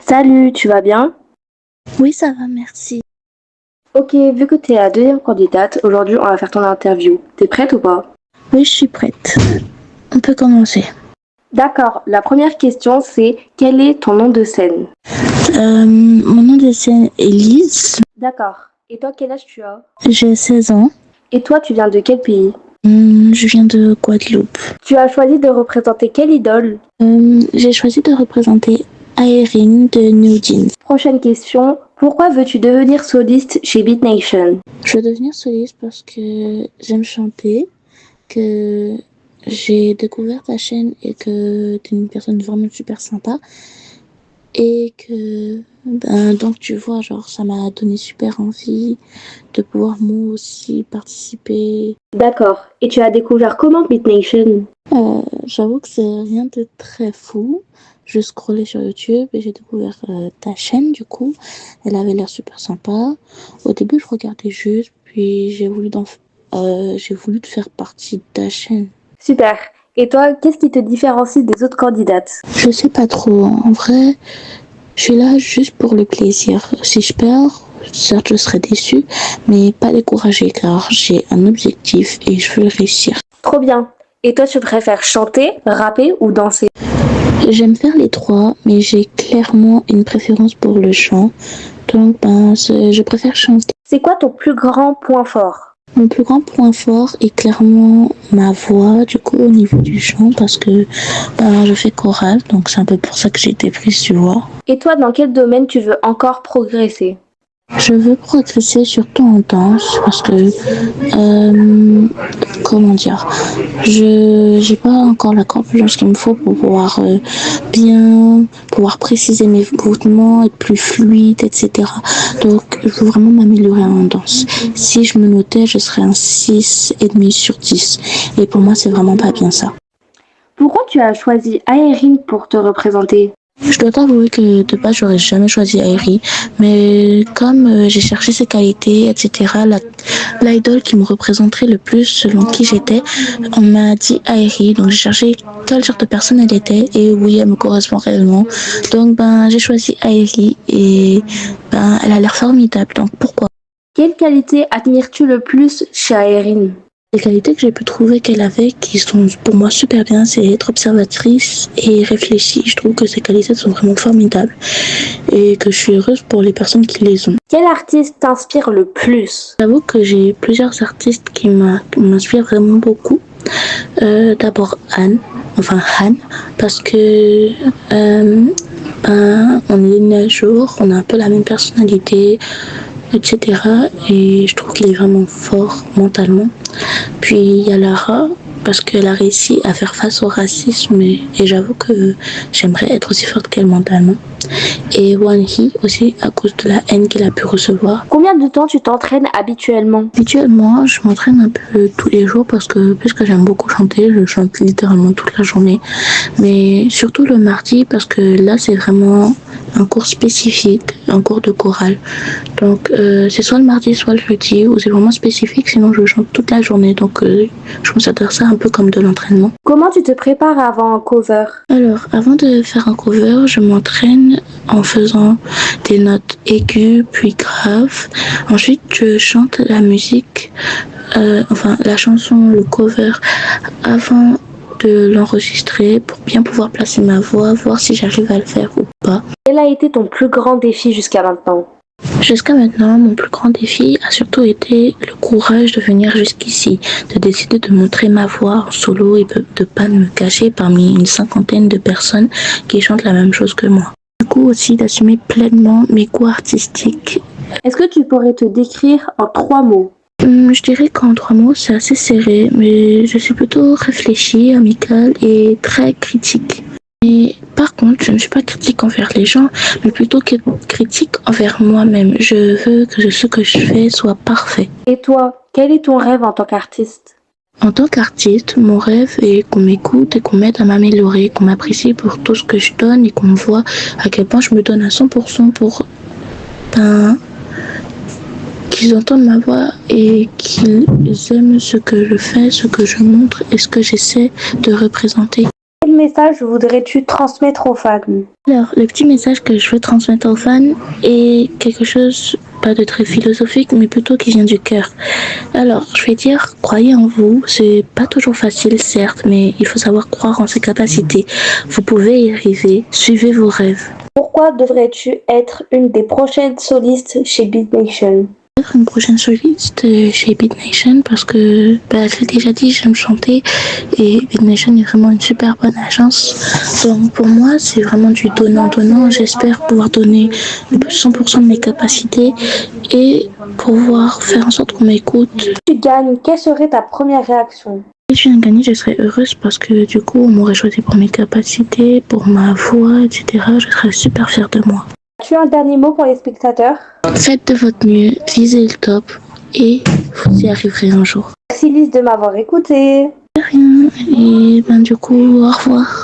Salut, tu vas bien? Oui, ça va, merci. Ok, vu que tu es la deuxième candidate, aujourd'hui on va faire ton interview. T'es prête ou pas? Oui, je suis prête. On peut commencer. D'accord, la première question c'est quel est ton nom de scène? Mon nom de scène est Lise. D'accord. Et toi, quel âge tu as? J'ai 16 ans. Et toi, tu viens de quel pays? Je viens de Guadeloupe. Tu as choisi de représenter quelle idole? J'ai choisi de représenter Aérine de New Jeans. Prochaine question, pourquoi veux-tu devenir soliste chez Beat Nation? Je veux devenir soliste parce que j'aime chanter, que j'ai découvert ta chaîne et que tu es une personne vraiment super sympa. Et que, donc tu vois, genre, ça m'a donné super envie de pouvoir moi aussi participer. D'accord. Et tu as découvert comment Beat Nation? J'avoue que c'est rien de très fou. Je scrollais sur YouTube et j'ai découvert ta chaîne, du coup. Elle avait l'air super sympa. Au début, je regardais juste, puis j'ai voulu te faire partie de ta chaîne. Super. Et toi, qu'est-ce qui te différencie des autres candidates? Je sais pas trop. En vrai, je suis là juste pour le plaisir. Si je perds, certes, je serai déçue, mais pas découragée car j'ai un objectif et je veux le réussir. Trop bien. Et toi, tu préfères chanter, rapper ou danser? J'aime faire les trois, mais j'ai clairement une préférence pour le chant. Donc, je préfère chanter. C'est quoi ton plus grand point fort? Mon plus grand point fort est clairement ma voix, du coup, au niveau du chant, parce que je fais chorale, donc c'est un peu pour ça que j'ai été prise, tu vois. Et toi, dans quel domaine tu veux encore progresser? Je veux progresser surtout en danse parce que, comment dire, j'ai pas encore la corpulence qu'il me faut pour pouvoir pouvoir préciser mes mouvements, être plus fluide, etc. Donc, je veux vraiment m'améliorer en danse. Si je me notais, je serais un 6,5 sur 10. Et pour moi, c'est vraiment pas bien ça. Pourquoi tu as choisi Aérine pour te représenter? Je dois t'avouer que de base, j'aurais jamais choisi Airi, mais comme j'ai cherché ses qualités, etc., l'idole qui me représenterait le plus selon qui j'étais, on m'a dit Airi, donc j'ai cherché quel genre de personne elle était, et oui, elle me correspond réellement. Donc, j'ai choisi Airi, et elle a l'air formidable, donc pourquoi? Quelle qualité admires-tu le plus chez Aérine? Les qualités que j'ai pu trouver qu'elle avait, qui sont pour moi super bien, c'est être observatrice et réfléchie. Je trouve que ces qualités sont vraiment formidables et que je suis heureuse pour les personnes qui les ont. Quel artiste t'inspire le plus? J'avoue que j'ai plusieurs artistes qui m'inspirent vraiment beaucoup. D'abord Han, parce que on est né à jour, on a un peu la même personnalité, etc. Et je trouve qu'il est vraiment fort mentalement. Puis il y a Lara, parce qu'elle a réussi à faire face au racisme et j'avoue que j'aimerais être aussi forte qu'elle mentalement. Et Wan Hee aussi à cause de la haine qu'elle a pu recevoir. Combien de temps tu t'entraînes habituellement? Habituellement, je m'entraîne un peu tous les jours parce que puisque j'aime beaucoup chanter, je chante littéralement toute la journée. Mais surtout le mardi parce que là c'est vraiment un cours spécifique, un cours de chorale. Donc c'est soit le mardi, soit le jeudi, où c'est vraiment spécifique, sinon je chante toute la journée. Donc je considère ça un peu comme de l'entraînement. Comment tu te prépares avant un cover? Alors, avant de faire un cover, je m'entraîne en faisant des notes aiguës puis graves. Ensuite, je chante la musique, la chanson, le cover, avant de l'enregistrer pour bien pouvoir placer ma voix, voir si j'arrive à le faire ou pas. Quel a été ton plus grand défi jusqu'à maintenant? Jusqu'à maintenant, mon plus grand défi a surtout été le courage de venir jusqu'ici, de décider de montrer ma voix en solo et de ne pas me cacher parmi une cinquantaine de personnes qui chantent la même chose que moi. Du coup aussi d'assumer pleinement mes goûts artistiques. Est-ce que tu pourrais te décrire en 3 mots? Je dirais qu'en 3 mots, c'est assez serré, mais je suis plutôt réfléchie, amicale et très critique. Et par contre, je ne suis pas critique envers les gens, mais plutôt critique envers moi-même. Je veux que ce que je fais soit parfait. Et toi, quel est ton rêve en tant qu'artiste? En tant qu'artiste, mon rêve est qu'on m'écoute et qu'on m'aide à m'améliorer, qu'on m'apprécie pour tout ce que je donne et qu'on me voit à quel point je me donne à 100% pour qu'ils entendent ma voix et qu'ils aiment ce que je fais, ce que je montre et ce que j'essaie de représenter. Quel message voudrais-tu transmettre aux fans? Alors, le petit message que je veux transmettre aux fans est quelque chose, pas de très philosophique, mais plutôt qui vient du cœur. Alors, je vais dire, croyez en vous. C'est pas toujours facile, certes, mais il faut savoir croire en ses capacités. Vous pouvez y arriver. Suivez vos rêves. Pourquoi devrais-tu être une des prochaines solistes chez Beat Nation? Être une prochaine soliste chez Beat Nation parce que, j'ai déjà dit, j'aime chanter et Beat Nation est vraiment une super bonne agence. Donc pour moi, c'est vraiment du donnant-donnant. J'espère pouvoir donner 100% de mes capacités et pouvoir faire en sorte qu'on m'écoute. Si tu gagnes, quelle serait ta première réaction? Si je viens de gagner, je serais heureuse parce que du coup, on m'aurait choisi pour mes capacités, pour ma voix, etc. Je serais super fière de moi. As-tu un dernier mot pour les spectateurs? Faites de votre mieux, visez le top et vous y arriverez un jour. Merci Lise de m'avoir écouté. De rien, et du coup, au revoir.